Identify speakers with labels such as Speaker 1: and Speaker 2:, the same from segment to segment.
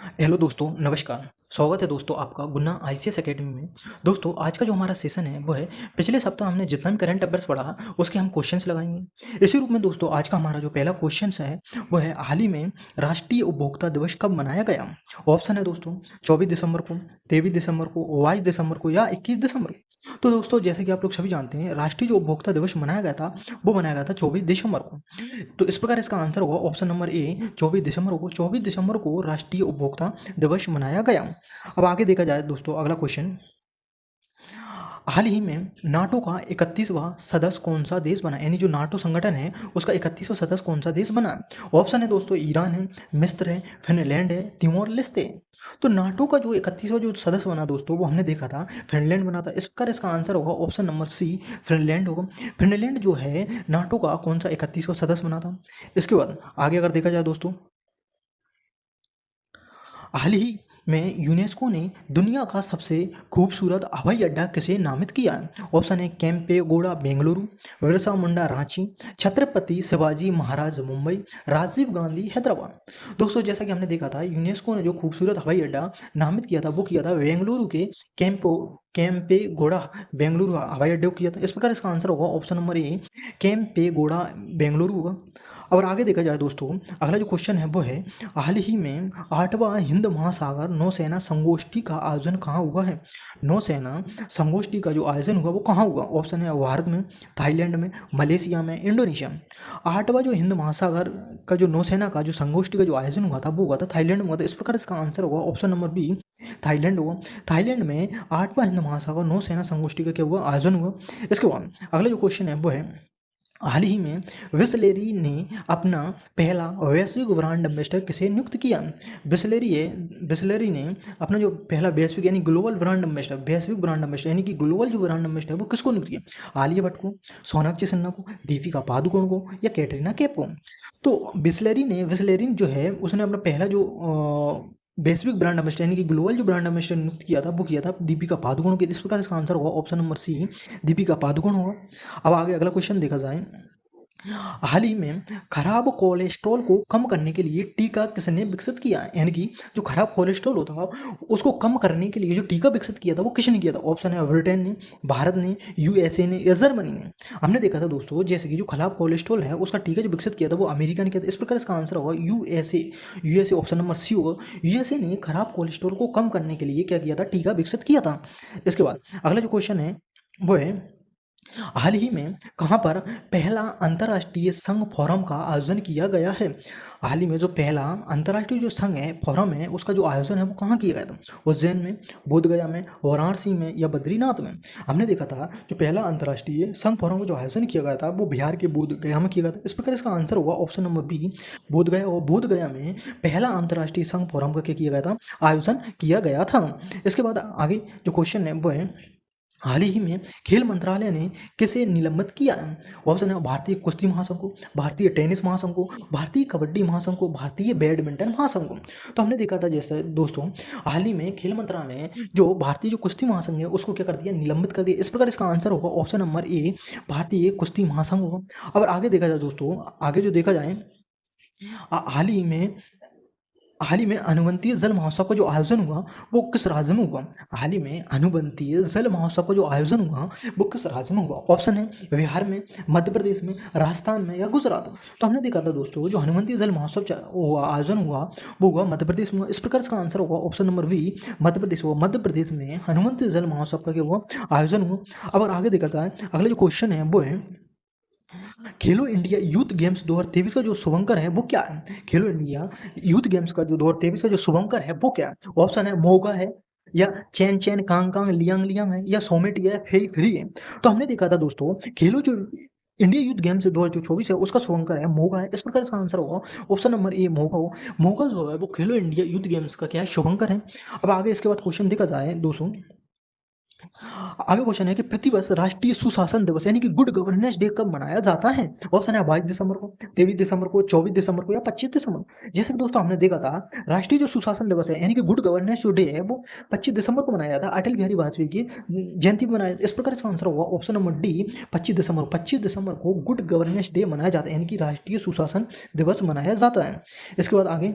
Speaker 1: Hello दोस्तों, नमस्कार। स्वागत है दोस्तों आपका गुन्ना आईसीएस एकेडमी में। दोस्तों आज का जो हमारा सेशन है वो है पिछले सप्ताह हमने जितना भी करंट अफेयर्स पढ़ा उसके हम क्वेश्चंस लगाएंगे। इसी रूप में दोस्तों आज का हमारा जो पहला क्वेश्चन है वो है हाल ही में राष्ट्रीय उपभोक्ता दिवस कब मनाया गया। ऑप्शन है दोस्तों 24 दिसंबर को, 23 दिसंबर को, 22 दिसंबर को या 21 दिसंबर को। तो दोस्तों जैसे कि आप लोग सभी जानते हैं राष्ट्रीय जो उपभोक्ता दिवस मनाया गया था वो मनाया गया था 24 दिसंबर को। तो इस प्रकार इसका आंसर होगा ऑप्शन नंबर ए 24 दिसंबर को। 24 दिसंबर को राष्ट्रीय उपभोक्ता दिवस मनाया गया। अब आगे देखा जाए दोस्तों अगला क्वेश्चन, हाल ही में नाटो का 31वां सदस्य कौन सा देश बना, यानी जो नाटो संगठन है उसका 31वां सदस्य कौन सा देश बना। ऑप्शन है दोस्तों ईरान है, मिस्र है, फिनलैंड है, तिमोर लेस्ते है। तो नाटो का जो 31वां जो सदस्य बना दोस्तों वो हमने देखा था फिनलैंड बना था। इस प्रकार इसका आंसर होगा ऑप्शन नंबर सी फिनलैंड होगा। फिनलैंड जो है नाटो का कौन सा 31वां सदस्य बना था। इसके बाद आगे अगर देखा जाए दोस्तों, हाल ही में यूनेस्को ने दुनिया का सबसे खूबसूरत हवाई अड्डा किसे नामित किया है। ऑप्शन है केम्पेगौड़ा बेंगलुरु, बिरसा मुंडा रांची, छत्रपति शिवाजी महाराज मुंबई, राजीव गांधी हैदराबाद। दोस्तों जैसा कि हमने देखा था यूनेस्को ने जो खूबसूरत हवाई अड्डा नामित किया था वो किया था बेंगलुरु के केम्पेगौड़ा बेंगलुरु हवाई अड्डे को किया था। इस प्रकार इसका आंसर होगा option number A Kempegowda Bengaluru होगा। और आगे देखा जाए दोस्तों अगला जो क्वेश्चन है वो है हाल ही में 8वां हिंद महासागर नौसेना संगोष्ठी का आयोजन कहाँ हुआ है। नौसेना संगोष्ठी का जो आयोजन हुआ वो कहाँ हुआ। ऑप्शन है भारत में, थाईलैंड में, मलेशिया में, इंडोनेशिया में। 8वां जो हिंद महासागर का जो नौसेना का जो संगोष्ठी का जो आयोजन हुआ था वो हुआ था थाईलैंड में हुआ था। इस प्रकार इसका आंसर होगा ऑप्शन नंबर बी थाईलैंड होगा। थाईलैंड में 8वां हिंद महासागर नौसेना संगोष्ठी का क्या हुआ, आयोजन हुआ। इसके बाद अगला जो क्वेश्चन है वो है हाल ही में बिसलेरी ने अपना पहला वैश्विक ब्रांड एम्बेसडर किसे नियुक्त किया। बिसलेरी ने अपना जो पहला वैश्विक यानी ग्लोबल ब्रांड एम्बेसडर, वैश्विक ब्रांड एम्बेसडर यानी कि ग्लोबल जो ब्रांड एम्बेसडर है वो किसको नियुक्त किया। आलिया भट्ट को, सोनाक्षी सिन्हा को, दीपिका पादुकोण को या कैटरीना कैफ को। तो बिसलेरी जो है उसने अपना पहला जो वैश्विक ब्रांड एम्बेसडर यानी कि ग्लोबल जो ब्रांड एम्बेसडर नियुक्त किया था वो किया था दीपिका पादुकोण के। इस प्रकार इसका आंसर होगा option number C Deepika Padukone होगा। अब आगे अगला क्वेश्चन देखा जाए, हाल ही में खराब कोलेस्ट्रॉल को कम करने के लिए टीका किसने विकसित किया, यानी कि जो खराब कोलेस्ट्रॉल होता है उसको कम करने के लिए जो टीका विकसित किया था वो किसने किया था। ऑप्शन है ब्रिटेन ने, भारत ने, यूएसए ने या जर्मनी ने। हमने देखा था दोस्तों जैसे कि जो खराब कोलेस्ट्रॉल है उसका टीका जो विकसित किया था वो अमेरिका ने किया था। इस प्रकार इसका आंसर होगा यूएसए ऑप्शन नंबर सी होगा। यूएसए ने खराब कोलेस्ट्रॉल को कम करने के लिए क्या किया था, टीका विकसित किया था। इसके बाद अगला जो क्वेश्चन है वो है हाल ही में कहाँ पर पहला अंतर्राष्ट्रीय संघ फोरम का आयोजन किया गया है। हाल ही में जो पहला अंतर्राष्ट्रीय जो संघ है फोरम है उसका जो आयोजन है वो कहाँ किया गया था। उज्जैन में, बोधगया में, वाराणसी में या बद्रीनाथ में। हमने देखा था जो पहला अंतर्राष्ट्रीय संघ फोरम का जो आयोजन किया गया था वो बिहार के बोधगया में किया गया था। इस प्रकार इसका आंसर होगा ऑप्शन नंबर बी बोधगया। और बोधगया में पहला अंतर्राष्ट्रीय संघ फोरम का क्या किया गया था, आयोजन किया गया था। इसके बाद आगे जो क्वेश्चन है वो है हाल ही में खेल मंत्रालय ने किसे निलंबित किया। ऑप्शन है भारतीय कुश्ती महासंघ को, भारतीय टेनिस महासंघ को, भारतीय कबड्डी महासंघ को, भारतीय बैडमिंटन महासंघ को। तो हमने देखा था जैसे दोस्तों हाल ही में खेल मंत्रालय ने जो भारतीय जो कुश्ती महासंघ है उसको क्या कर दिया, निलंबित कर दिया। इस प्रकार इसका आंसर होगा ऑप्शन नंबर ए भारतीय कुश्ती महासंघ होगा। अब आगे देखा जाए दोस्तों, आगे जो देखा जाए हाल ही में अनुबंधीय जल महोत्सव का जो आयोजन हुआ वो किस राज्य में हुआ। हाल ही में अनुबंधीय जल महोत्सव का जो आयोजन हुआ वो किस राज्य में हुआ। ऑप्शन है बिहार में, मध्य प्रदेश में, राजस्थान में या गुजरात। तो हमने देखा था दोस्तों जो अनुबंधीय जल महोत्सव हुआ, आयोजन हुआ वो हुआ मध्य प्रदेश में। इस प्रकार इसका आंसर होगा option number B Madhya Pradesh हुआ। मध्य प्रदेश में अनुबंधीय जल महोत्सव का क्या हुआ, आयोजन हुआ। अब अगर आगे देखा जाए अगला जो क्वेश्चन है वो है खेलो इंडिया यूथ गेम्स 2023 का जो शुभंकर है वो क्या है। खेलो इंडिया यूथ गेम्स का जो 2023 का जो शुभंकर है वो क्या है। ऑप्शन है मोगा है या चैन चैन कांग कांग लियांग लियांग है या सोमेट या फेई फ्री है। तो हमने देखा था दोस्तों खेलो जो इंडिया यूथ गेम्स 2024 है उसका शुभंकर है मोगा है। इस प्रकार इसका आंसर होगा ऑप्शन नंबर ए मोगा हो। मोगा जो है वो खेलो इंडिया यूथ गेम्स का क्या है, शुभंकर है। अब आगे इसके बाद क्वेश्चन देखा जाए दोस्तों, आगे क्वेश्चन है कि प्रतिवर्ष राष्ट्रीय सुशासन दिवस यानी कि गुड गवर्नेंस डे कब मनाया जाता है। ऑप्शन है 22 दिसंबर को, 23 दिसंबर को, 24 दिसंबर को या 25 दिसंबर। जैसे कि दोस्तों हमने देखा था राष्ट्रीय जो सुशासन दिवस है यानी कि गुड गवर्नेंस जो डे है वो 25 दिसंबर को मनाया जाता है, अटल बिहारी वाजपेयी की जयंती पर मनाया जाता है। इस प्रकार इसका आंसर होगा ऑप्शन नंबर डी 25 दिसंबर। 25 दिसंबर को गुड गवर्नेंस डे मनाया जाता है यानी कि राष्ट्रीय सुशासन दिवस मनाया जाता है। इसके बाद आगे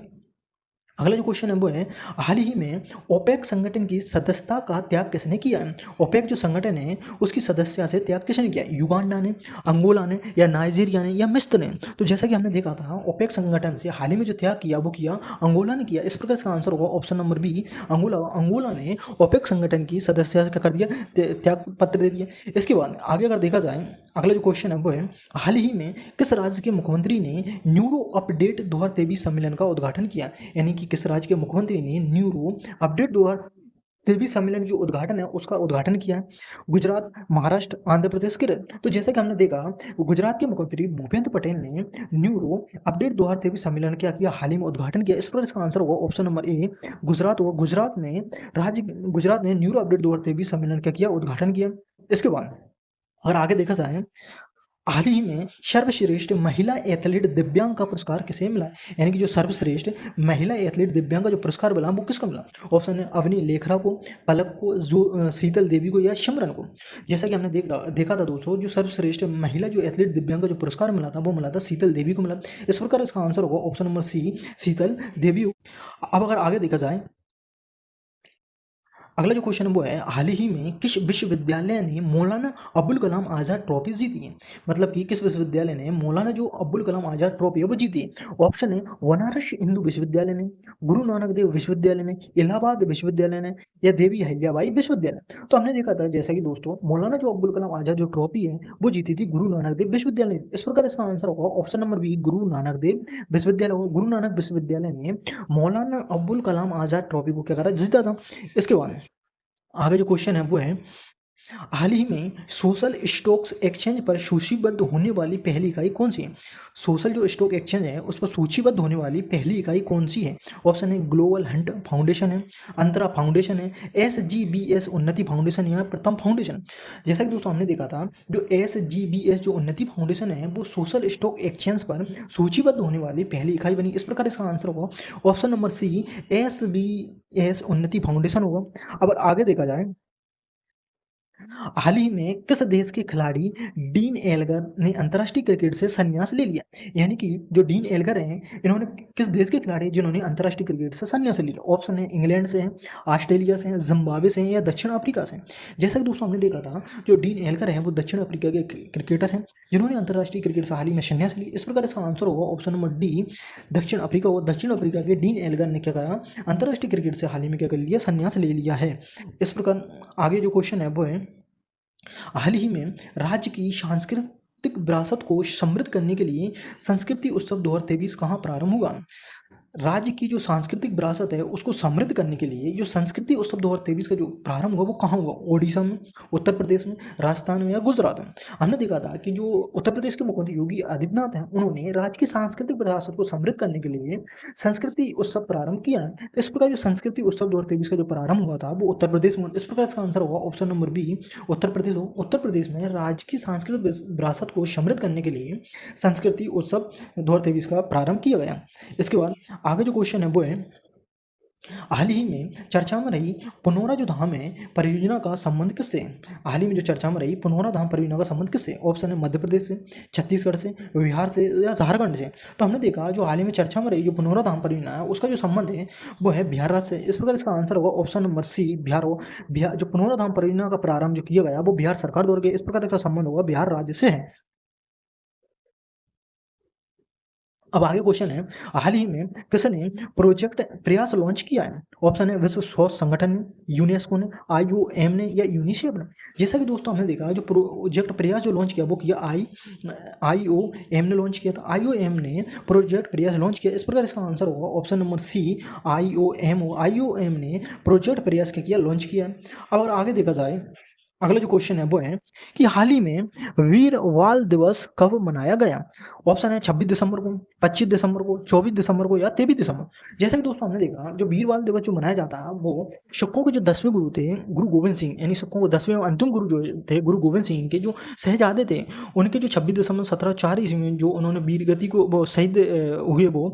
Speaker 1: अगला जो क्वेश्चन है वो है, हाल ही में ओपेक संगठन की सदस्यता का त्याग किसने किया है? ओपेक जो संगठन है उसकी सदस्यता से त्याग किसने किया? युगांडा ने, अंगोला ने, या नाइजीरिया ने, या मिस्र ने? तो जैसा कि हमने देखा था, ओपेक संगठन से हाल ही में जो त्याग किया वो किया अंगोला ने किया। इस प्रकार इसका आंसर होगा option number B, Angola. Angola ने ओपेक संगठन की सदस्यता क्या कर दिया? त्याग पत्र दे दिया। इसके बाद आगे अगर देखा जाए, अगला जो क्वेश्चन है वो है, हाल ही में किस राज्य के मुख्यमंत्री ने न्यूरो अपडेट 2023 सम्मेलन का उद्घाटन किया? यानी कि किस राज्य के मुख्यमंत्री ने न्यूरो अपडेट 2023 सम्मेलन जो उद्घाटन है उसका उद्घाटन किया है? गुजरात, महाराष्ट्र, आंध्र प्रदेश, केरल। तो जैसे कि हमने देखा, गुजरात के मुख्यमंत्री भूपेंद्र पटेल ने न्यूरो अपडेट 2023 सम्मेलन क्या किया? हाल ही में उद्घाटन किया। इस पर इसका आंसर होगा ऑप्शन नंबर ए, गुजरात होगा। गुजरात ने न्यूरो अपडेट 2023 सम्मेलन क्या किया? उद्घाटन किया। इसके बाद और आगे देखा जाए, हाल ही में सर्वश्रेष्ठ महिला एथलीट दिव्यांग का पुरस्कार किसे मिला? यानी कि जो सर्वश्रेष्ठ महिला एथलीट दिव्यांग का जो पुरस्कार मिला वो किसको मिला? ऑप्शन है अवनी लेखरा को, पलक को, जो शीतल देवी को, या सिमरन को। जैसा कि हमने देखा था दोस्तों, जो सर्वश्रेष्ठ महिला जो एथलीट दिव्यांग का जो पुरस्कार मिला था वो मिला था शीतल देवी को मिला। इस प्रकार इसका आंसर होगा ऑप्शन नंबर सी, शीतल देवी। अब अगर आगे देखा जाए, अगला जो क्वेश्चन है वो है, हाल ही में किस विश्वविद्यालय ने मौलाना अबुल कलाम आज़ाद ट्रॉफी जीती है? मतलब कि किस विश्वविद्यालय ने मौलाना जो अबुल कलाम आज़ाद ट्रॉफी है वो जीती है? ऑप्शन है बनारस हिंदू विश्वविद्यालय ने, गुरु नानक देव विश्वविद्यालय ने, इलाहाबाद विश्वविद्यालय ने, या देवी अहिल्याबाई विश्वविद्यालय। तो हमने देखा था जैसा कि दोस्तों, मौलाना जो अबुल कलाम आज़ाद जो ट्रॉफी है वो जीती थी गुरु नानक देव विश्वविद्यालय ने। इस प्रकार इसका आंसर होगा option number B, Guru Nanak Dev विश्वविद्यालय होगा। गुरु नानक विश्वविद्यालय ने मौलाना अबुल कलाम आज़ाद ट्रॉफी को क्या करा? जीता था। इसके बाद आगे जो क्वेश्चन है वो है, हाल ही में सोशल स्टॉक्स एक्सचेंज पर सूचीबद्ध होने वाली पहली इकाई कौन सी है? सोशल जो स्टॉक एक्सचेंज है उस पर सूचीबद्ध होने वाली पहली इकाई कौन सी है? ऑप्शन है ग्लोबल हंट फाउंडेशन है, अंतरा फाउंडेशन है, SGBS उन्नति फाउंडेशन या प्रथम फाउंडेशन। जैसा कि दोस्तों हमने देखा था, जो SGBS जो उन्नति फाउंडेशन है वो सोशल स्टॉक एक्सचेंज पर सूचीबद्ध होने वाली पहली इकाई बनी। इस प्रकार इसका आंसर होगा ऑप्शन नंबर सी, SBS उन्नति फाउंडेशन होगा। अब आगे देखा जाए, हाल ही में किस देश के खिलाड़ी डीन एल्गर ने अंतर्राष्ट्रीय क्रिकेट से संन्यास ले लिया? यानी कि जो डीन एल्गर हैं इन्होंने किस देश के खिलाड़ी जिन्होंने अंतर्राष्ट्रीय क्रिकेट से संन्यास ले लिया? ऑप्शन है इंग्लैंड से है, ऑस्ट्रेलिया से है, जिम्बाब्वे से है, या दक्षिण अफ्रीका से। जैसा कि दोस्तों हमने देखा था, जो डीन एल्गर हैं वो दक्षिण अफ्रीका के क्रिकेटर हैं जिन्होंने अंतर्राष्ट्रीय क्रिकेट से हाल ही में संन्यास लिया। इस प्रकार इसका आंसर होगा ऑप्शन नंबर डी, दक्षिण अफ्रीका होगा। दक्षिण अफ्रीका के डीन एल्गर ने क्या करा? अंतर्राष्ट्रीय क्रिकेट से हाल ही में क्या कर लिया? संन्यास ले लिया है। इस प्रकार आगे जो क्वेश्चन है वो है, हाल ही में राज्य की सांस्कृतिक विरासत को समृद्ध करने के लिए संस्कृति उत्सव 2023 कहाँ प्रारंभ हुआ? राज्य की जो सांस्कृतिक विरासत है उसको समृद्ध करने के लिए जो संस्कृति उत्सव 2023 का जो प्रारंभ हुआ वो कहाँ हुआ? ओडिशा में, उत्तर प्रदेश में, राजस्थान में, या गुजरात में? हमने देखा था कि जो उत्तर प्रदेश के मुख्यमंत्री योगी आदित्यनाथ हैं उन्होंने राज्य की सांस्कृतिक विरासत को समृद्ध करने के लिए संस्कृति उत्सव प्रारंभ किया है। तो इस प्रकार जो संस्कृति उत्सव 2023 का जो प्रारंभ हुआ था वो उत्तर प्रदेश में। इस प्रकार इसका आंसर होगा option number B, Uttar Pradesh हो। उत्तर प्रदेश में राज्य की सांस्कृतिक विरासत को समृद्ध करने के लिए संस्कृति उत्सव 2023 का प्रारंभ किया गया। इसके बाद आगे जो क्वेश्चन है वो है, हाल ही में चर्चा में रही पुनौरा जो धाम है परियोजना का संबंध किससे है? हाल ही में जो चर्चा में रही पुनौरा धाम परियोजना का संबंध किससे? ऑप्शन है मध्य प्रदेश से, छत्तीसगढ़ से, बिहार से, या झारखंड से। तो हमने देखा जो हाल ही में चर्चा में रही जो पुनौरा धाम परियोजना है उसका जो संबंध है वो है बिहार राज्य से। इस प्रकार इसका आंसर होगा ऑप्शन नंबर सी, बिहार हो। बिहार जो पुनौरा धाम परियोजना का प्रारंभ जो किया गया वो बिहार सरकार द्वारा किया। इस प्रकार इसका संबंध होगा बिहार राज्य से है। अब आगे क्वेश्चन है, हाल ही में किसने प्रोजेक्ट प्रयास लॉन्च किया है? ऑप्शन है विश्व स्वास्थ्य संगठन ने, यूनेस्को ने, IOM ने, या यूनिसेफ ने। जैसा कि दोस्तों हमने देखा जो प्रोजेक्ट प्रयास जो लॉन्च किया वो किया IOM ने लॉन्च किया था। IOM ने प्रोजेक्ट प्रयास लॉन्च किया। इस प्रकार इसका आंसर होगा ऑप्शन नंबर सी, IOM हो। IOM ने प्रोजेक्ट प्रयास क्या किया? लॉन्च किया। अब अगर आगे देखा जाए, अगला जो क्वेश्चन है वो है कि हाल ही में वीर बाल दिवस कब मनाया गया? ऑप्शन है 26 दिसंबर को, 25 दिसंबर को, 24 दिसंबर को, या 23 दिसंबर। जैसा कि दोस्तों हमने देखा जो वीर बाल दिवस जो मनाया जाता है वो सिखों के जो 10वें गुरु थे गुरु गोविंद सिंह, यानी सिखों के 10वें अंतिम गुरु जो थे गुरु गोविंद सिंह के जो शहजादे थे उनके जो 26 दिसंबर 1704 ईस्वी में जो उन्होंने वीर गति को वो शहीद हुए, वो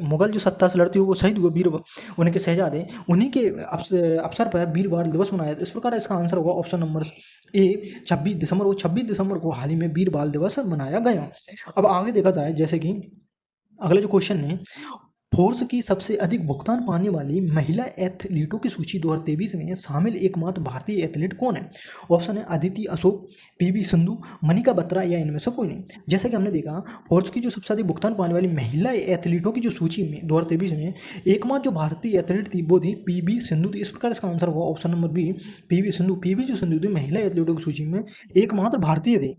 Speaker 1: मुगल जो सत्ता से लड़ते हुए वो शहीद हुए वीर उनके शहजादे, उन्हीं के अवसर पर वीर बाल दिवस मनाया। इस प्रकार इसका आंसर होगा ऑप्शन नंबर ए, 26 दिसंबर को। 26 दिसंबर को हाल ही में वीर बाल दिवस मनाया गया। अब आगे देखा जाए, जैसे कि अगला जो क्वेश्चन है, फोर्स की सबसे अधिक भुगतान पाने वाली महिला एथलीटों की सूची 2023 में शामिल एकमात्र भारतीय एथलीट कौन है? ऑप्शन है अदिति अशोक, पीवी सिंधु, मनिका बत्रा या इनमें से कोई नहीं। जैसा कि हमने देखा, फोर्स की जो सबसे अधिक भुगतान पाने वाली महिला एथलीटों की जो सूची में 2023 में एकमात्र जो भारतीय एथलीट थी वो थी पीवी सिंधु थी। इस प्रकार इसका आंसर होगा option number B, PV Sindhu. PV जो सिंधु थी महिला एथलीटों की सूची में एकमात्र भारतीय थी।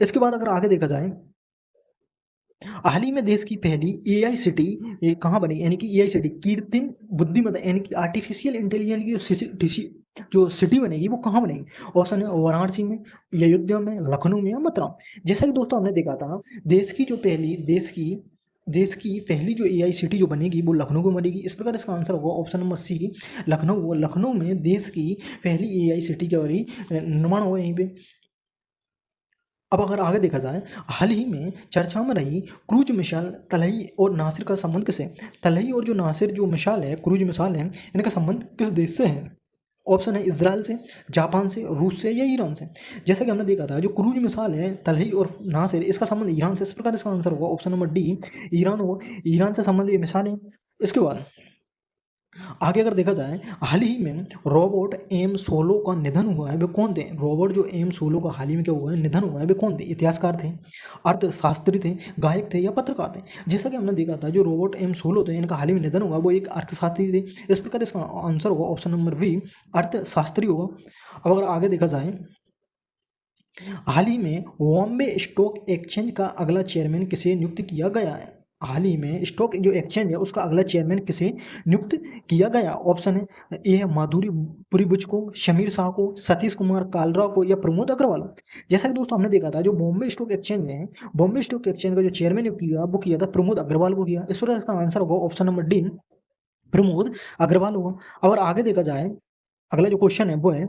Speaker 1: इसके बाद अगर आगे देखा जाए, हाल ही में देश की पहली एआई सिटी ये कहाँ बनी, यानी कि एआई सिटी कृत्रिम बुद्धिमत्ता यानी कि आर्टिफिशियल इंटेलिजेंस की जो सिटी बनेगी वो कहाँ बनेगी? ऑप्शन है वाराणसी में, अयोध्या में, लखनऊ में या मथुरा में। जैसा कि दोस्तों हमने देखा था, देश की पहली जो एआई सिटी जो बनेगी वो लखनऊ में बनेगी। इस प्रकार इसका आंसर होगा option number C, Lucknow. Lucknow में देश की पहली एआई सिटी का निर्माण होगा यहीं पे। अब अगर आगे देखा जाए, हाल ही में चर्चा में रही क्रूज मिसाइल तलई और नासिर का संबंध किसे? तलई और जो नासिर जो मिसाइल है, क्रूज मिसाइल है, इनका संबंध किस देश से है? ऑप्शन है इजराइल से, जापान से, रूस से या ईरान से। जैसा कि हमने देखा था, जो क्रूज मिसाइल है तलई और नासिर, इसका संबंध ईरान से। इस प्रकार इसका आंसर होगा ऑप्शन नंबर डी, ईरान हो। ईरान से संबंधित ये मिसाइल है। इसके बाद आगे अगर देखा जाए, हाल ही में रॉबर्ट एम सोलो का निधन हुआ है, वे कौन थे? रॉबर्ट जो एम सोलो का हाल ही में क्या हुआ है, निधन हुआ है, वे कौन थे? इतिहासकार थे, अर्थशास्त्री थे, गायक थे या पत्रकार थे? जैसा कि हमने देखा था, जो रॉबर्ट एम सोलो थे, इनका हाल ही में निधन हुआ, वो एक अर्थशास्त्री थे। इस प्रकार इसका आंसर होगा ऑप्शन नंबर बी, अर्थशास्त्री होगा। अब अगर आगे देखा जाए, हाल ही में बॉम्बे स्टॉक एक्सचेंज का अगला चेयरमैन किसे नियुक्त किया गया है? हाल ही में स्टॉक जो एक्सचेंज है उसका अगला चेयरमैन किसे नियुक्त किया गया? ऑप्शन है ए माधुरी पुरीबुच को, शमीर शाह को, सतीश कुमार कालरा को या प्रमोद अग्रवाल को। जैसा कि दोस्तों हमने देखा था, जो बॉम्बे स्टॉक एक्सचेंज है, बॉम्बे स्टॉक एक्सचेंज का जो चेयरमैन नियुक्त किया वो किया था प्रमोद अग्रवाल को किया। इस प्रकार इसका आंसर होगा option number D, Pramod Agarwal होगा। अगर आगे देखा जाए, अगला जो क्वेश्चन है वो है,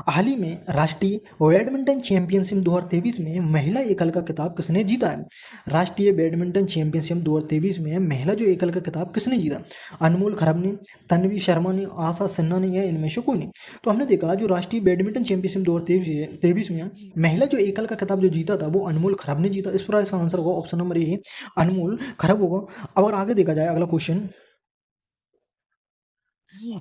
Speaker 1: हाल ही में राष्ट्रीय बैडमिंटन चैंपियनशिप 2023 में महिला एकल का खिताब किसने जीता है? राष्ट्रीय बैडमिंटन चैंपियनशिप 2023 में महिला जो एकल का खिताब किसने जीता? अनमोल खरब ने, तन्वी शर्मा ने, आशा सिन्हा ने या इनमें से कोई नहीं। तो हमने देखा, जो राष्ट्रीय बैडमिंटन चैंपियनशिप 2023 में महिला जो एकल का खिताब जो जीता था वो अनमोल खरब ने जीता। इस पर इसका आंसर होगा ऑप्शन नंबर ए, अनमोल खरब होगा। अगर आगे देखा जाए, अगला क्वेश्चन,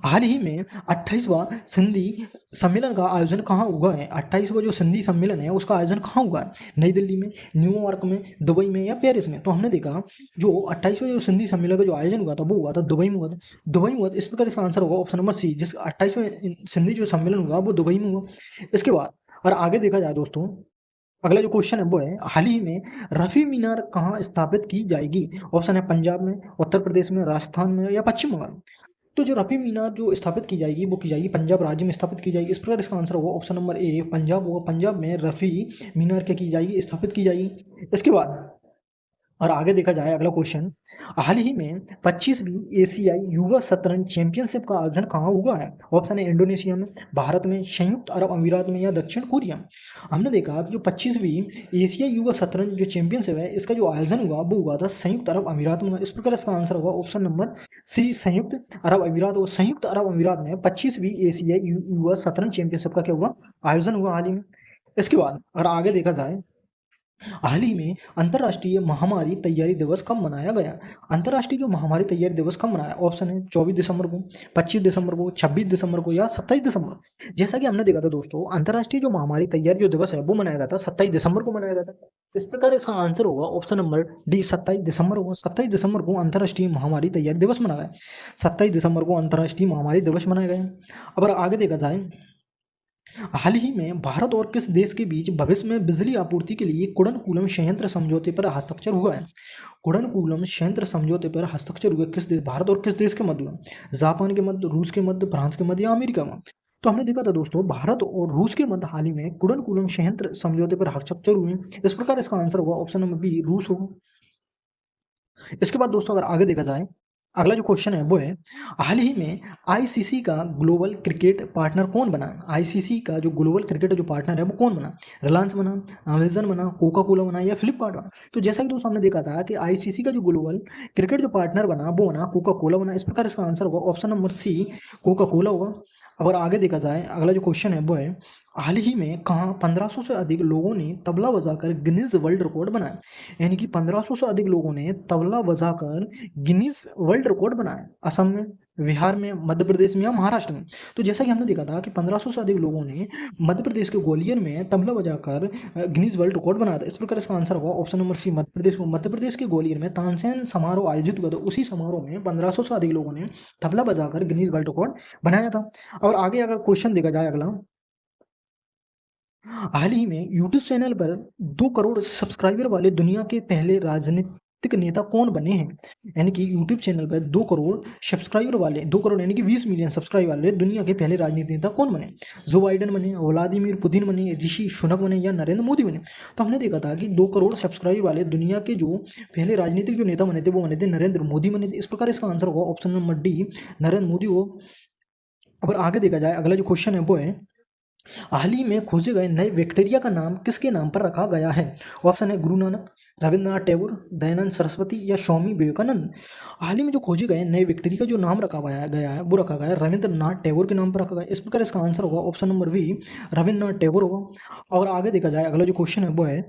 Speaker 1: हाल ही में 28वां सिंधी सम्मेलन का आयोजन कहाँ हुआ है? 28वां जो सिंधी सम्मेलन है उसका आयोजन कहाँ हुआ है? नई दिल्ली में, न्यूयॉर्क में, दुबई में या पेरिस में? तो हमने देखा, जो 28वां जो सिंधी सम्मेलन का जो आयोजन हुआ था वो हुआ था दुबई में हुआ था। दुबई में हुआ था। इस प्रकार इसका आंसर होगा ऑप्शन नंबर सी, जिस 28वें सिंधी जो सम्मेलन हुआ वो दुबई में हुआ। इसके बाद और आगे देखा जाए दोस्तों, अगला जो क्वेश्चन है वो है, हाल ही में रफी मीनार कहाँ स्थापित की जाएगी? ऑप्शन है पंजाब में, उत्तर प्रदेश में, राजस्थान में या पश्चिम बंगाल। तो जो रफी मीनार जो स्थापित की जाएगी वो की जाएगी पंजाब राज्य में स्थापित की जाएगी। इस प्रकार इसका आंसर होगा ऑप्शन नंबर ए, पंजाब होगा। पंजाब में रफी मीनार क्या की जाएगी, स्थापित की जाएगी। इसके बाद और आगे देखा जाए, अगला क्वेश्चन, हाल ही में 25वीं एशियाई युवा शतरंज चैंपियनशिप का आयोजन कहाँ हुआ है? ऑप्शन है इंडोनेशिया में, भारत में, संयुक्त अरब अमीरात में या दक्षिण कोरिया में। हमने देखा कि जो 25वीं एशियाई युवा शतरंज जो चैंपियनशिप है इसका जो आयोजन हुआ वो हुआ था संयुक्त अरब अमीरात में। इस प्रकार इसका आंसर होगा ऑप्शन नंबर सी, संयुक्त अरब अमीरात। और संयुक्त अरब अमीरात में 25वीं एशियाई युवा शतरंज चैंपियनशिप का क्या हुआ, आयोजन हुआ हाल ही में। इसके बाद और आगे देखा जाए, हाल ही में अंतर्राष्ट्रीय महामारी तैयारी दिवस कब मनाया गया? अंतर्राष्ट्रीय जो महामारी तैयारी दिवस कब मनाया? ऑप्शन है 24 दिसंबर को, 25 दिसंबर को, 26 दिसंबर को या 27 दिसंबर। जैसा कि हमने देखा था दोस्तों, अंतर्राष्ट्रीय जो महामारी तैयारी जो दिवस है वो मनाया गया था 27 दिसंबर को मनाया गया था। इस प्रकार इसका आंसर होगा ऑप्शन नंबर डी, 27 दिसंबर को। 27 दिसंबर को अंतर्राष्ट्रीय महामारी तैयारी दिवस मनाया गया। 27 दिसंबर को अंतर्राष्ट्रीय महामारी दिवस मनाया गया। अब आगे देखा जाए, हाल ही में भारत और किस देश के बीच भविष्य में बिजली आपूर्ति के लिए कुडनकुलम संयंत्र समझौते पर हस्ताक्षर हुआ है? कुडनकुलम संयंत्र समझौते पर हस्ताक्षर हुआ किस देश, भारत और किस देश के मध्य हुआ? जापान के मध्य, रूस के मध्य, फ्रांस के मध्य या अमेरिका में? तो हमने देखा था दोस्तों, भारत और रूस के मध्य हाल ही में कुडनकुलम संयंत्र समझौते पर हस्ताक्षर हुए। इस प्रकार इसका आंसर होगा ऑप्शन नंबर बी, रूस होगा। इसके बाद दोस्तों अगर आगे देखा जाए, अगला जो क्वेश्चन है वो है, हाल ही में आईसीसी का ग्लोबल क्रिकेट पार्टनर कौन बना? आईसीसी का जो ग्लोबल क्रिकेट जो पार्टनर है वो कौन बना? रिलायंस बना, अमेजन बना, कोका कोला बना या फ्लिपकार्ट बना? तो जैसा कि दोस्तों हमने देखा था कि आईसीसी का जो ग्लोबल क्रिकेट जो पार्टनर बना वो बना कोका कोला बना। इस प्रकार इसका आंसर होगा option number C, Coca Cola होगा। अगर आगे देखा जाए, अगला जो क्वेश्चन है वो है, हाल ही में कहाँ 1500 से अधिक लोगों ने तबला बजाकर गिनीज वर्ल्ड रिकॉर्ड बनाया। यानी कि 1500 से अधिक लोगों ने तबला बजाकर गिनीज वर्ल्ड रिकॉर्ड बनाया। असम में, बिहार में, मध्य प्रदेश में या महाराष्ट्र में। तो जैसा कि हमने देखा था कि 1500 से अधिक लोगों ने मध्य प्रदेश के ग्वालियर में तबला बजाकर गिनीज वर्ल्ड रिकॉर्ड बनाया था। इस प्रकार इसका आंसर होगा ऑप्शन नंबर सी, मध्य प्रदेश। मध्य प्रदेश के ग्वालियर में तानसेन समारोह आयोजित हुआ था, उसी समारोह में 1500 से अधिक लोगों ने तबला बजाकर गिनीज वर्ल्ड रिकॉर्ड बनाया था। और आगे अगर क्वेश्चन देखा जाए अगला, हाल ही में यूट्यूब चैनल पर 2 करोड़ सब्सक्राइबर वाले दुनिया के पहले राजनीतिक नेता कौन बने हैं। यानी कि यूट्यूब चैनल पर 2 करोड़ सब्सक्राइबर वाले, 2 करोड़ यानी कि 20 मिलियन सब्सक्राइबर वाले दुनिया के पहले राजनीतिक नेता कौन बने। जो बाइडेन बने, व्लादिमीर पुतिन बने, ऋषि सुनक बने या नरेंद्र मोदी बने। तो हमने देखा था कि 2 करोड़ सब्सक्राइबर वाले दुनिया के जो पहले राजनीतिक जो नेता बने थे वो बने थे नरेंद्र मोदी बने थे। इस प्रकार इसका आंसर होगा option number D, Narendra Modi हो। अगर आगे देखा जाए, अगला जो क्वेश्चन है वो है, हाल ही में खोजे गए नए बैक्टीरिया का नाम किसके नाम पर रखा गया है। ऑप्शन है गुरु नानक, रविंद्रनाथ टैगोर, दयानंद सरस्वती या स्वामी विवेकानंद। हाल ही में जो खोजे गए नए बैक्टीरिया का जो नाम रखा गया है वो रखा गया है रविंद्रनाथ टैगोर के नाम पर रखा गया। इस प्रकार इसका आंसर होगा option number B, Rabindranath Tagore होगा। और आगे देखा जाए, अगला जो क्वेश्चन है वो है,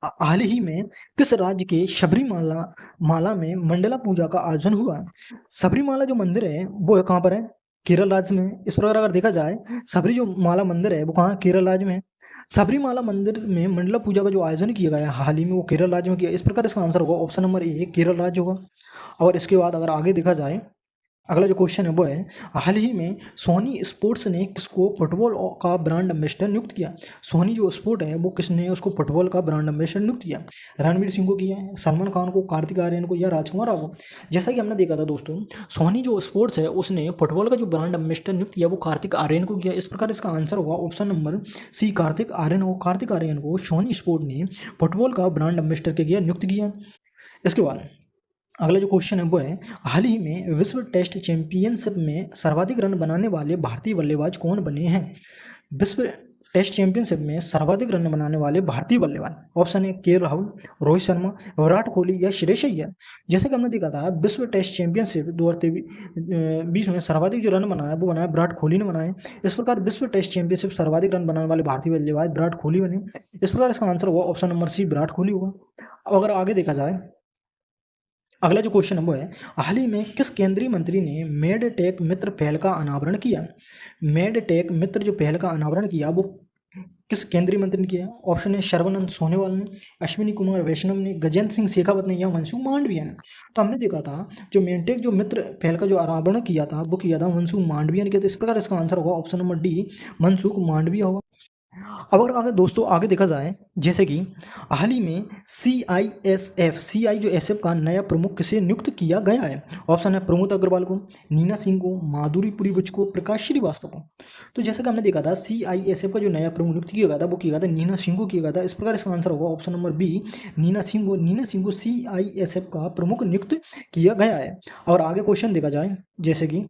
Speaker 1: हाल ही में किस राज्य के शबरीमाला माला में मंडला पूजा का आयोजन हुआ। सबरीमाला जो मंदिर है वो कहाँ पर है, केरल राज्य में। इस प्रकार अगर देखा जाए, सबरी जो माला मंदिर है वो कहाँ, केरल राज्य में है। सबरीमाला मंदिर में मंडला पूजा का जो आयोजन किया गया हाल ही में वो केरल राज्य में किया। इस प्रकार इसका आंसर होगा ऑप्शन नंबर ए, केरल राज्य होगा। और इसके बाद अगर आगे देखा जाए, अगला जो क्वेश्चन है वो है, हाल ही में सोनी स्पोर्ट्स ने किसको फुटबॉल का ब्रांड एम्बेसडर नियुक्त किया। सोनी जो स्पोर्ट है वो किसने उसको फुटबॉल का ब्रांड एम्बेसडर नियुक्त किया। रणवीर सिंह को किया है, सलमान खान को, कार्तिक आर्यन को या राजकुमार राव को। जैसा कि हमने देखा था दोस्तों, सोनी जो स्पोर्ट्स है उसने फुटबॉल का जो ब्रांड एम्बेसडर नियुक्त किया वो कार्तिक आर्यन को किया। इस प्रकार इसका आंसर होगा option number C, Kartik Aaryan हो। कार्तिक आर्यन को सोनी स्पोर्ट ने फुटबॉल का ब्रांड एम्बेसडर के किया नियुक्त किया। इसके बाद अगला जो क्वेश्चन है वो है, हाल ही में विश्व टेस्ट चैंपियनशिप में सर्वाधिक रन बनाने वाले भारतीय बल्लेबाज कौन बने हैं। विश्व टेस्ट चैंपियनशिप में सर्वाधिक रन बनाने वाले भारतीय बल्लेबाज, ऑप्शन है के राहुल, रोहित शर्मा, विराट कोहली या श्रेयस अय्यर। जैसे कि हमने देखा था विश्व टेस्ट चैंपियनशिप 2023 में सर्वाधिक जो रन बनाया वो बनाया विराट कोहली ने बनाए। इस प्रकार विश्व टेस्ट चैंपियनशिप सर्वाधिक रन बनाने वाले भारतीय बल्लेबाज विराट कोहली बने। इस प्रकार इसका आंसर होगा option number C, Virat Kohli होगा। अब अगर आगे देखा जाए, अगला जो क्वेश्चन है वो है, हाल ही में किस केंद्रीय मंत्री ने मेड टेक मित्र पहल का अनावरण किया। मेड टेक मित्र जो पहल का अनावरण किया वो किस केंद्रीय मंत्री ने किया। ऑप्शन है सर्बानंद सोनोवाल ने, अश्विनी कुमार वैष्णव ने, गजेंद्र सिंह शेखावत ने या मनसुख मांडविया ने। तो हमने देखा था जो मेडटेक जो मित्र पहल का जो अनावरण किया था वो किया था मनसुख मांडविया ने किया था। इस प्रकार इसका आंसर होगा option number D, Mansukh Mandaviya होगा। अब अगर दोस्तों आगे देखा जाए, जैसे कि हाल ही में CI जो SF का नया प्रमुख किसे नियुक्त किया गया है। ऑप्शन है प्रमोद अग्रवाल को, नीना सिंह को, माधुरी पुरीवच को, प्रकाश श्रीवास्तव को। तो जैसे कि हमने देखा था CISF का जो नया प्रमुख नियुक्त किया गया था वो किया गया था नीना सिंह को किया गया था। इस प्रकार इसका आंसर होगा option number B, Nina Singh को। नीना सिंह को CISF का प्रमुख नियुक्त किया गया है। और आगे क्वेश्चन देखा जाए, जैसे कि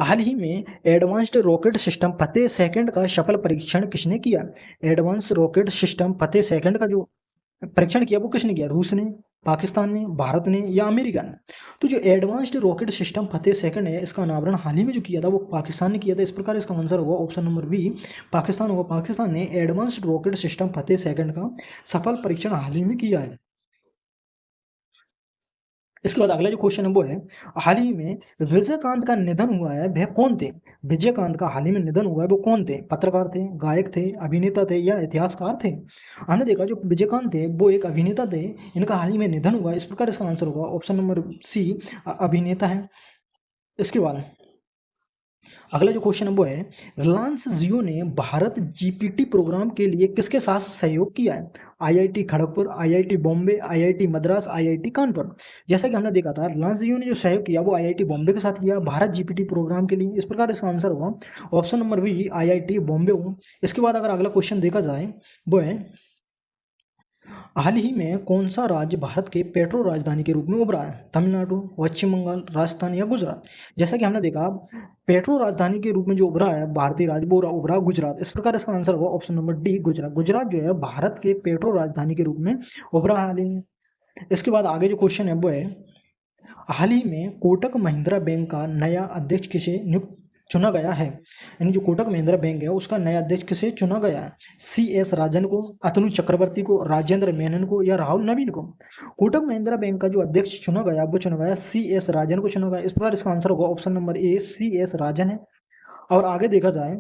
Speaker 1: हाल ही में एडवांस्ड रॉकेट सिस्टम फतेह सेकंड का सफल परीक्षण किसने किया। एडवांस रॉकेट सिस्टम फतेह सेकंड का जो परीक्षण किया वो किसने किया, रूस ने, पाकिस्तान ने, भारत ने या अमेरिका ने। तो जो एडवांस्ड रॉकेट सिस्टम फतेह सेकंड है इसका अनावरण हाल ही में जो किया था वो पाकिस्तान ने किया था। इस प्रकार इसका आंसर होगा ऑप्शन नंबर बी, पाकिस्तान होगा। पाकिस्तान ने एडवांस्ड रॉकेट सिस्टम फतेह सेकंड का सफल परीक्षण हाल ही में किया है। इसके बाद अगला जो क्वेश्चन है वो है, हाल ही में विजयकांत का निधन हुआ है वह कौन थे। विजयकांत का हाल ही में निधन हुआ है वो कौन थे। पत्रकार थे, गायक थे, अभिनेता थे या इतिहासकार थे। हमने देखा जो विजयकांत थे वो एक अभिनेता थे, इनका हाल ही में निधन हुआ है। इस प्रकार इसका आंसर होगा ऑप्शन नंबर सी, अभिनेता है। इसके बाद अगला जो क्वेश्चन है वो है, रिलायंस जियो ने भारत GPT प्रोग्राम के लिए किसके साथ सहयोग किया है। IIT Kharagpur, IIT Bombay, IIT Madras, IIT Kanpur. जैसा कि हमने देखा था रिलायंस जियो ने जो सहयोग किया वो IIT बॉम्बे के साथ किया भारत GPT प्रोग्राम के लिए। इस प्रकार इसका आंसर होगा option number B, IIT Bombay हो। इसके बाद अगर अगला क्वेश्चन देखा जाए वो है, हाल ही में कौन सा राज्य भारत के पेट्रो राजधानी के रूप में उभरा है। तमिलनाडु, पश्चिम बंगाल, राजस्थान या गुजरात। जैसा कि हमने देखा पेट्रो राजधानी के रूप में जो उभरा है भारतीय राज्य वो उभरा गुजरात। इस प्रकार इसका आंसर होगा option number D, Gujarat. Gujarat जो है भारत के पेट्रो राजधानी के रूप में उभरा हाल ही में। इसके बाद आगे जो क्वेश्चन है वो है, हाल ही में कोटक महिंद्रा बैंक का नया अध्यक्ष किसे नियुक्त चुना गया है, यानी जो कोटक महिंद्रा बैंक है उसका नया अध्यक्ष किसे चुना गया है? CS राजन को, अतनु चक्रवर्ती को, राजेंद्र मेनन को या राहुल नवीन को? कोटक महिंद्रा बैंक का जो अध्यक्ष चुना गया वो चुना गया CS राजन को चुना गया। इस प्रकार इसका आंसर होगा ऑप्शन नंबर ए CS राजन है। और आगे देखा जाए,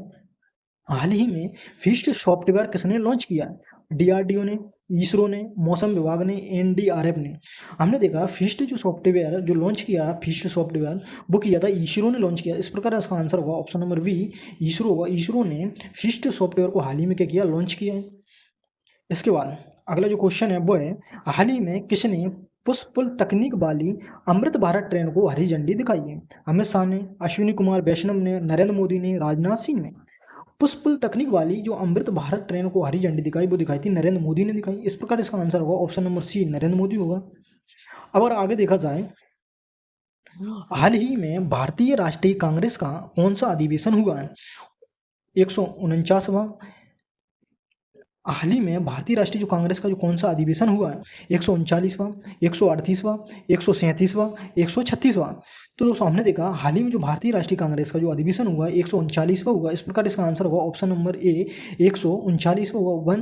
Speaker 1: हाल ही में फिस्ट सॉफ्टवेयर किसने लॉन्च किया है? DRDO ने, इसरो ने, मौसम विभाग ने, NDRF ने? हमने देखा फिस्ट जो सॉफ्टवेयर जो लॉन्च किया, फिस्ट सॉफ्टवेयर वो किया था इसरो ने लॉन्च किया। इस प्रकार इसका आंसर होगा ऑप्शन नंबर बी इसरो होगा। इसरो ने फिस्ट सॉफ्टवेयर को हाल ही में क्या किया, लॉन्च किया है। इसके बाद अगला जो क्वेश्चन है वो है, हाल ही में किसने पुष्पल तकनीक वाली अमृत भारत ट्रेन को हरी झंडी दिखाई है? अमित शाह ने, अश्विनी कुमार वैष्णव ने, नरेंद्र मोदी ने, राजनाथ सिंह ने? पुष्पल तकनीक वाली जो अमृत भारत ट्रेन को हरी झंडी दिखाई वो दिखाई थी नरेंद्र मोदी ने दिखाई। इस प्रकार इसका आंसर होगा option number C Narendra Modi होगा। अब अगर आगे देखा जाए, हाल ही में भारतीय राष्ट्रीय कांग्रेस का कौन सा अधिवेशन हुआ है? 149वां। हाल ही में भारतीय राष्ट्रीय जो कांग्रेस का जो कौन सा अधिवेशन हुआ है? 139वां, 138वां, 137वां, 136वां? तो दोस्तों हमने देखा हाल ही में जो भारतीय राष्ट्रीय कांग्रेस का जो अधिवेशन हुआ है 139वां हुआ। इस प्रकार इसका आंसर होगा ऑप्शन नंबर ए 139वां हुआ।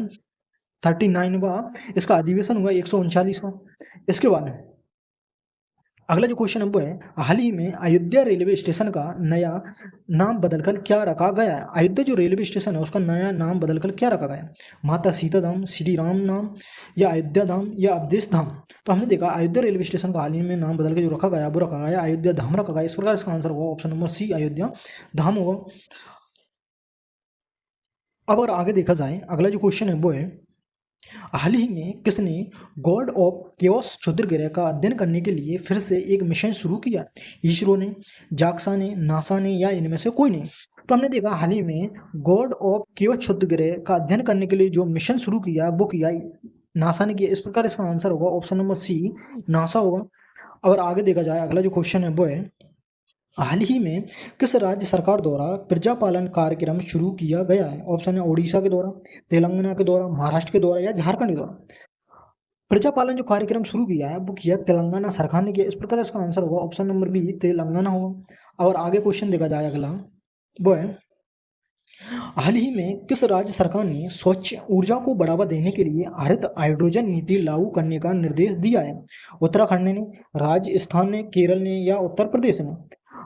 Speaker 1: 139वां इसका अधिवेशन हुआ 139वां। इसके बाद अगला जो क्वेश्चन है वो है, हाल ही में अयोध्या रेलवे स्टेशन का नया नाम बदलकर क्या रखा गया है? अयोध्या जो रेलवे स्टेशन है उसका नया नाम बदलकर क्या रखा गया है? माता सीता धाम, श्री राम नाम, या अयोध्या धाम, या अवधेश धाम? तो हमने देखा अयोध्या रेलवे स्टेशन का हाल ही में नाम बदल के जो रखा गया वो रखा गया अयोध्या धाम रखा गया। इस प्रकार इसका आंसर होगा ऑप्शन नंबर सी अयोध्या धाम होगा। अब अगर आगे देखा जाए, अगला जो क्वेश्चन है वो है, हाल ही में किसने गॉड ऑफ केओस क्षुद्र ग्रह का अध्ययन करने के लिए फिर से एक मिशन शुरू किया? इसरो ने, जाक्सा ने, नासा ने, या इनमें से कोई नहीं? तो हमने देखा हाल ही में गॉड ऑफ केओस क्षुद्र ग्रह का अध्ययन करने के लिए जो मिशन शुरू किया वो किया नासा ने किया। इस प्रकार इसका आंसर होगा ऑप्शन नंबर सी नासा होगा। और आगे देखा जाए, अगला जो क्वेश्चन है वो है, हाल ही में किस राज्य सरकार द्वारा प्रजापालन कार्यक्रम शुरू किया गया है? ऑप्शन है उड़ीसा के द्वारा, तेलंगाना के द्वारा, महाराष्ट्र के द्वारा, या झारखंड के द्वारा? प्रजापालन जो कार्यक्रम शुरू किया है वो किया तेलंगाना सरकार ने किया। इस प्रकार इसका आंसर होगा ऑप्शन नंबर बी तेलंगाना होगा। और आगे क्वेश्चन देखा जाए, अगला वो है, हाल ही में किस राज्य सरकार ने स्वच्छ ऊर्जा को बढ़ावा देने के लिए हरित हाइड्रोजन नीति लागू करने का निर्देश दिया है? उत्तराखंड ने, राजस्थान ने, केरल ने, या उत्तर प्रदेश ने?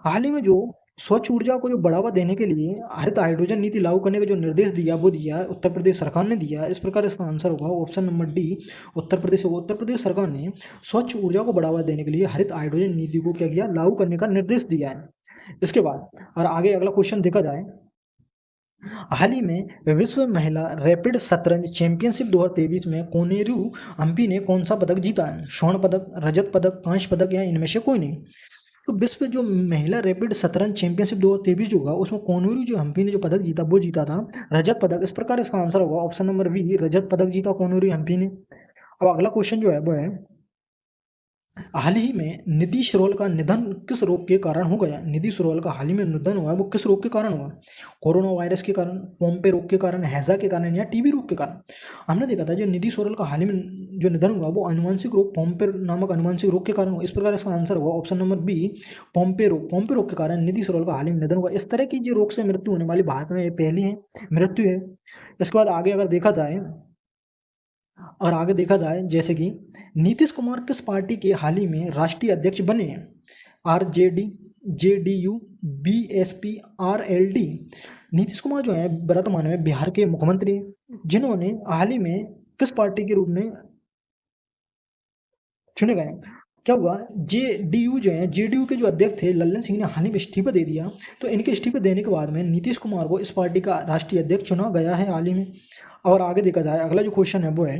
Speaker 1: हाल ही में जो स्वच्छ ऊर्जा को जो बढ़ावा देने के लिए हरित हाइड्रोजन नीति लागू करने का जो निर्देश दिया वो दिया है उत्तर प्रदेश सरकार ने दिया है। इस प्रकार इसका आंसर होगा option number D Uttar Pradesh होगा। उत्तर प्रदेश सरकार ने स्वच्छ ऊर्जा को बढ़ावा देने के लिए हरित हाइड्रोजन नीति को क्या किया, लागू करने का निर्देश दिया है। इसके बाद और आगे अगला क्वेश्चन देखा जाए, हाल ही में विश्व महिला रैपिड शतरंज चैंपियनशिप 2023 में कोनेरू हम्पी ने कौन सा पदक जीता है? स्वर्ण पदक, रजत पदक, कांस्य पदक, या इनमें से कोई नहीं? तो विश्व जो महिला रैपिड शतरंज चैंपियनशिप 2023 जो होगा उसमें कोनेरू जो हम्पी ने जो पदक जीता वो जीता था रजत पदक। इस प्रकार इसका आंसर होगा ऑप्शन नंबर बी रजत पदक जीता कोनेरू हम्पी ने। अब अगला क्वेश्चन जो है वो है, हाल ही में निधि सरोल का निधन किस रोग के कारण हो गया? निधि सरोल का हाल ही में निधन हुआ वो किस रोग के कारण हुआ? कोरोना वायरस के कारण, पोम्पे रोग के कारण, हैजा के कारण, या टीबी रोग के कारण? हमने देखा था जो निधि सरोल का हाल ही में जो निधन हुआ वो अनुवांशिक रोग पोम्पे नामक अनुवांशिक रोग के कारण हुआ। इस प्रकार इसका आंसर होगा ऑप्शन नंबर बी पोम्पे रोग के कारण निधि सरोल का हाल ही में निधन हुआ। इस तरह की जो रोग से मृत्यु होने वाली भारत में ये पहली है मृत्यु है। इसके बाद आगे अगर देखा जाए और आगे देखा जाए जैसे कि नीतीश कुमार किस पार्टी के हाल ही में राष्ट्रीय अध्यक्ष बने हैं? RJD, JDU, BSP, RLD? Nitish Kumar जो है वर्तमान में बिहार के मुख्यमंत्री हैं जिन्होंने हाल ही में किस पार्टी के रूप में चुने गए? क्या हुआ, जेडीयू जो है जेडीयू के जो अध्यक्ष थे लल्लन सिंह ने हाल ही में इस्तीफा दे दिया। तो इनके इस्तीफे देने के बाद में नीतीश कुमार को इस पार्टी का राष्ट्रीय अध्यक्ष चुना गया है हाल ही में। और आगे देखा जाए, अगला जो क्वेश्चन है वो है,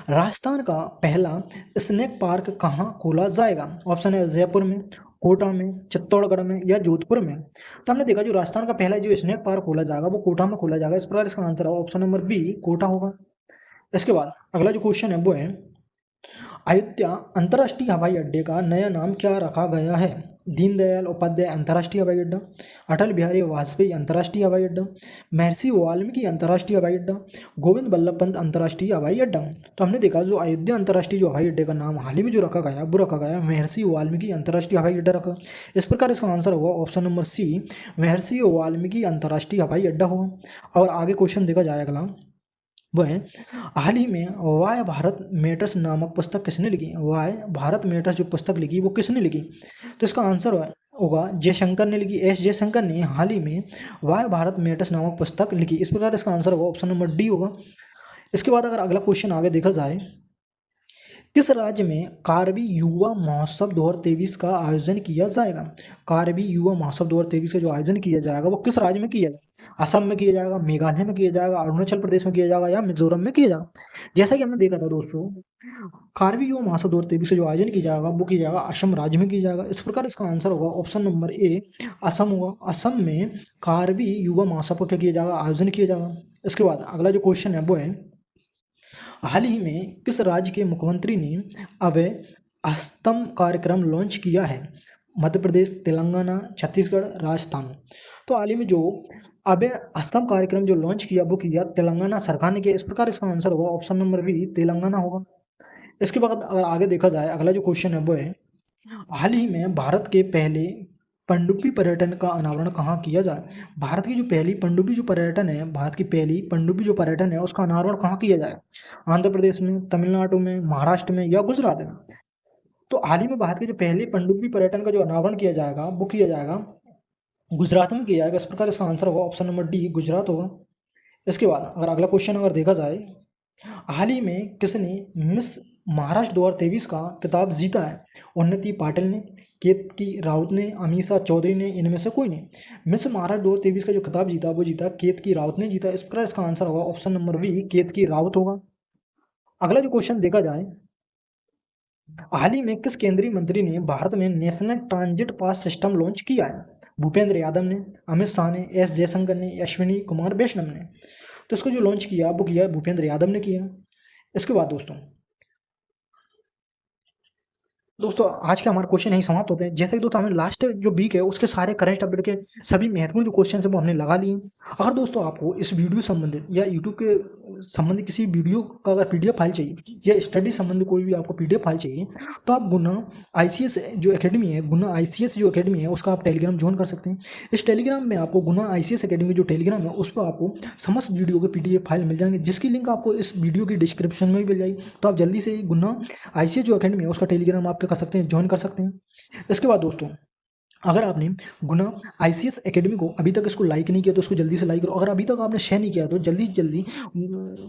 Speaker 1: राजस्थान का पहला स्नैक पार्क कहाँ खोला जाएगा? ऑप्शन है जयपुर में, कोटा में, चित्तौड़गढ़ में, या जोधपुर में? तो हमने देखा जो राजस्थान का पहला जो स्नैक पार्क खोला जाएगा वो कोटा में खोला जाएगा। इस प्रकार इसका आंसर है ऑप्शन नंबर बी कोटा होगा। इसके बाद अगला जो क्वेश्चन है वो है, अयोध्या अंतर्राष्ट्रीय हवाई अड्डे का नया नाम क्या रखा गया है? दीनदयाल उपाध्याय अंतर्राष्ट्रीय हवाई अड्डा, अटल बिहारी वाजपेयी अंतर्राष्ट्रीय हवाई अड्डा, महर्षि वाल्मीकि अंतर्राष्ट्रीय हवाई अड्डा, गोविंद बल्लभ पंत अंतर्राष्ट्रीय हवाई अड्डा। तो हमने देखा जो अयोध्या अंतर्राष्ट्रीय जो हवाई अड्डे का नाम हाल ही में जो रखा गया वो रखा गया महर्षि वाल्मीकि अंतर्राष्ट्रीय हवाई अड्डा रखा। इस प्रकार इसका आंसर होगा ऑप्शन नंबर सी, महर्षि वाल्मीकि अंतर्राष्ट्रीय हवाई अड्डा होगा। और आगे क्वेश्चन देखा जाए अगला, वो है हाल ही में वाय भारत मैटर्स नामक पुस्तक किसने लिखी? वाय भारत मैटर्स जो पुस्तक लिखी वो किसने लिखी? तो इसका आंसर होगा जयशंकर ने लिखी। एस जयशंकर ने हाल ही में वाय भारत मैटर्स नामक पुस्तक लिखी। इस प्रकार इसका आंसर होगा ऑप्शन नंबर डी होगा। इसके बाद अगर अगला क्वेश्चन आगे देखा जाए, किस राज्य में कारबी युवा महोत्सव 2023 का आयोजन किया जाएगा? कारबी युवा महोत्सव 2023 का जो आयोजन किया जाएगा वो किस राज्य में किया जाएगा? असम में किया जाएगा, मेघालय में किया जाएगा, अरुणाचल प्रदेश में किया जाएगा या मिजोरम में किया जाएगा? जैसा कि हमने देखा था दोस्तों, कारबी युवा महोत्सव 2023 का जो आयोजन किया जाएगा वो किया जाएगा असम राज्य में किया जाएगा। इस प्रकार इसका आंसर होगा ऑप्शन नंबर ए, असम होगा। असम में कारबी युवा महोत्सव को क्या किया जाएगा? आयोजन किया जाएगा। इसके बाद अगला जो क्वेश्चन है वो है हाल ही में किस राज्य के मुख्यमंत्री ने अभय अस्तम कार्यक्रम लॉन्च किया है? मध्य प्रदेश, तेलंगाना, छत्तीसगढ़, राजस्थान। तो हाल ही में जो अभय अस्तम कार्यक्रम जो लॉन्च किया वो किया तेलंगाना सरकार ने किया। इस प्रकार इसका आंसर होगा ऑप्शन नंबर बी, तेलंगाना होगा। इसके बाद अगर आगे देखा जाए अगला जो क्वेश्चन है वो है हाल ही में भारत के पहले पनडुब्बी पर्यटन का अनावरण कहाँ किया जाए? भारत की जो पहली पनडुब्बी जो पर्यटन है, भारत की पहली पनडुब्बी जो पर्यटन है उसका अनावरण कहाँ किया जाए? आंध्र प्रदेश में, तमिलनाडु में, महाराष्ट्र में या गुजरात में? तो हाल ही में भारत के जो पहले पनडुब्बी पर्यटन का जो अनावरण किया जाएगा वो किया जाएगा गुजरात में किया जाएगा। इस प्रकार इसका आंसर होगा ऑप्शन नंबर डी, गुजरात होगा। इसके बाद अगर अगला क्वेश्चन अगर देखा जाए, हाल ही में किसने मिस महाराष्ट्र 2023 का खिताब जीता है? उन्नति पाटिल ने, केतकी राउत ने, अमीषा चौधरी ने, इनमें से कोई नहीं। मिस महाराष्ट्र 2023 का जो खिताब जीता वो जीता केतकी राउत ने जीता। इस प्रकार इसका आंसर होगा ऑप्शन नंबर बी, केतकी राउत होगा। अगला जो क्वेश्चन देखा जाए, हाल ही में किस केंद्रीय मंत्री ने भारत में national transit pass system launch किया है? भूपेंद्र यादव ने, अमित शाह ने, एस जयशंकर ने, अश्विनी कुमार वैष्णव ने। तो इसको जो लॉन्च किया वो किया भूपेंद्र यादव ने किया। इसके बाद दोस्तों आज के हमारे क्वेश्चन यही समाप्त होते हैं। जैसे कि दोस्तों हमें लास्ट जो वीक है उसके सारे करंट अपडेट के सभी महत्वपूर्ण जो क्वेश्चन है वो हमने लगा लिए। अगर दोस्तों आपको इस वीडियो संबंधित या यूट्यूब के संबंधित किसी वीडियो का अगर पीडीएफ फाइल चाहिए या स्टडी संबंधित कोई भी आपको पीडीएफ फाइल चाहिए तो आप गुना आईसीएस जो एकेडमी है, गुना आईसीएस जो एकेडमी है उसका आप टेलीग्राम ज्वाइन कर सकते हैं। इस टेलीग्राम में आपको गुना आईसीएस एकेडमी जो टेलीग्राम है उस पर आपको समस्त वीडियो के पीडीएफ फाइल मिल जाएंगे, जिसकी लिंक आपको इस वीडियो की डिस्क्रिप्शन में भी मिल जाएगी। तो आप जल्दी से गुना आईसीएस जो एकेडमी है उसका टेलीग्राम आप क्या कर सकते हैं, ज्वाइन कर सकते हैं। इसके बाद दोस्तों अगर आपने गुना आईसीएस एकेडमी को अभी तक इसको लाइक नहीं किया तो इसको जल्दी से लाइक करो। अगर अभी तक आपने शेयर नहीं किया तो जल्दी जल्दी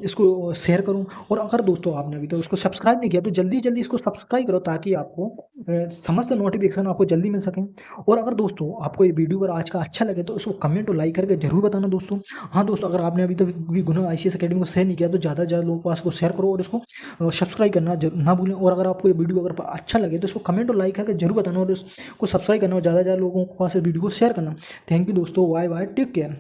Speaker 1: इसको शेयर करो। और अगर दोस्तों आपने अभी तक उसको सब्सक्राइब नहीं किया तो जल्दी जल्दी इसको सब्सक्राइब करो ताकि आपको समस्त नोटिफिकेशन आपको जल्दी मिल सकें। और अगर दोस्तों आपको ये वीडियो अगर आज का अच्छा लगे तो इसको कमेंट और लाइक करके जरूर बताना दोस्तों। हाँ दोस्तों, अगर आपने अभी तक भी गुना आईसीएस एकेडमी को शेयर नहीं किया तो ज़्यादा से ज़्यादा लोगों के पास को शेयर करो और इसको सब्सक्राइब करना ना भूलें। और अगर आपको ये वीडियो अगर अच्छा लगे तो इसको कमेंट और लाइक करके जरूर बताना और इसको सब्सक्राइब करना और ज़्यादा से ज़्यादा लोगों के पास वीडियो को शेयर करना। थैंक यू दोस्तों, बाय बाय, टेक केयर।